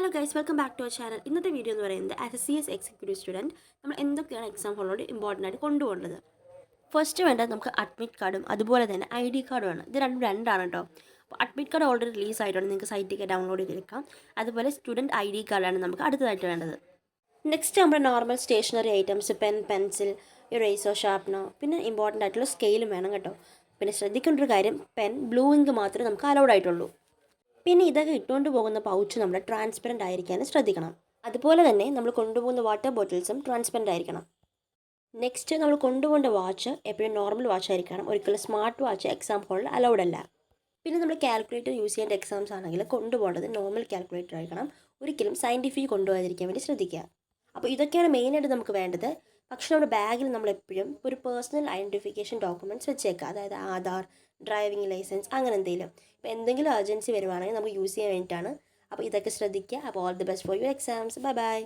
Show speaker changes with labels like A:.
A: Hello guys, welcome back to our channel. ഇന്നത്തെ video എന്ന് പറയുന്നത് as a CS executive student നമ്മൾ എന്തൊക്കെയാണ് എക്സാം ഹോളോട് ഇമ്പോർട്ടൻ്റ് ആയിട്ട് കൊണ്ടുപോകേണ്ടത്. ഫസ്റ്റ് വേണ്ടത് നമുക്ക് അഡ്മിറ്റ് കാർഡും അതുപോലെ തന്നെ ID കാർഡുമാണ്. ഇത് രണ്ടാണ് കേട്ടോ. അപ്പോൾ അഡ്മിറ്റ് കാർഡ് ഓൾറെഡി റിലീസ് ആയിട്ടുണ്ട്, നിങ്ങൾക്ക് സൈറ്റിലേക്ക് ഡൗൺലോഡ് ചെയ്തെടുക്കാം. അതുപോലെ സ്റ്റുഡൻറ്റ് ID കാർഡാണ് നമുക്ക് അടുത്തതായിട്ട് വേണ്ടത്. നെക്സ്റ്റ് നമ്മുടെ normal stationery items pen, pencil, eraser, sharpener, പിന്നെ ഇമ്പോർട്ടൻ്റ് ആയിട്ടുള്ള സ്കെയിലും വേണം കേട്ടോ. പിന്നെ ശ്രദ്ധിക്കേണ്ട ഒരു കാര്യം, പെൻ, ബ്ലൂ ഇങ്ക് മാത്രമേ നമുക്ക് അലൗഡ് ആയിട്ടുള്ളൂ. പിന്നെ ഇതൊക്കെ ഇട്ടുകൊണ്ട് പോകുന്ന പൗച്ച് നമ്മൾ ട്രാൻസ്പെറൻ്റ് ആയിരിക്കാൻ ശ്രദ്ധിക്കണം. അതുപോലെ തന്നെ നമ്മൾ കൊണ്ടുപോകുന്ന വാട്ടർ ബോട്ടിൽസും ട്രാൻസ്പെറൻ്റ് ആയിരിക്കണം. നെക്സ്റ്റ് നമ്മൾ കൊണ്ടുപോകേണ്ട വാച്ച് എപ്പോഴും നോർമൽ വാച്ച് ആയിരിക്കണം, ഒരിക്കലും സ്മാർട്ട് വാച്ച് എക്സാം ഹോളിൽ അലൗഡ് അല്ല. പിന്നെ നമ്മൾ കാൽക്കുലേറ്റർ യൂസ് ചെയ്യേണ്ട എക്സാംസ് ആണെങ്കിൽ കൊണ്ടുപോകേണ്ടത് നോർമൽ കാൽക്കുലേറ്റർ ആയിരിക്കണം, ഒരിക്കലും സയൻറ്റിഫിക് കൊണ്ടുപോകാതിരിക്കാൻ വേണ്ടി ശ്രദ്ധിക്കുക. അപ്പോൾ ഇതൊക്കെയാണ് മെയിനായിട്ട് നമുക്ക് വേണ്ടത്. പക്ഷേ നമ്മുടെ ബാഗിൽ നമ്മൾ എപ്പോഴും ഒരു പേഴ്സണൽ ഐഡൻറ്റിഫിക്കേഷൻ ഡോക്യുമെൻറ്റ്സ് വെച്ചേക്കുക, അതായത് ആധാർ, ഡ്രൈവിംഗ് ലൈസൻസ്, അങ്ങനെ എന്തെങ്കിലും. ഇപ്പോൾ എന്തെങ്കിലും എമർജൻസി വരുവാണെങ്കിൽ നമുക്ക് യൂസ് ചെയ്യാൻ വേണ്ടിയിട്ടാണ്. അപ്പോൾ ഇതൊക്കെ ശ്രദ്ധിക്കുക. അപ്പോൾ all the best for your exams. Bye bye.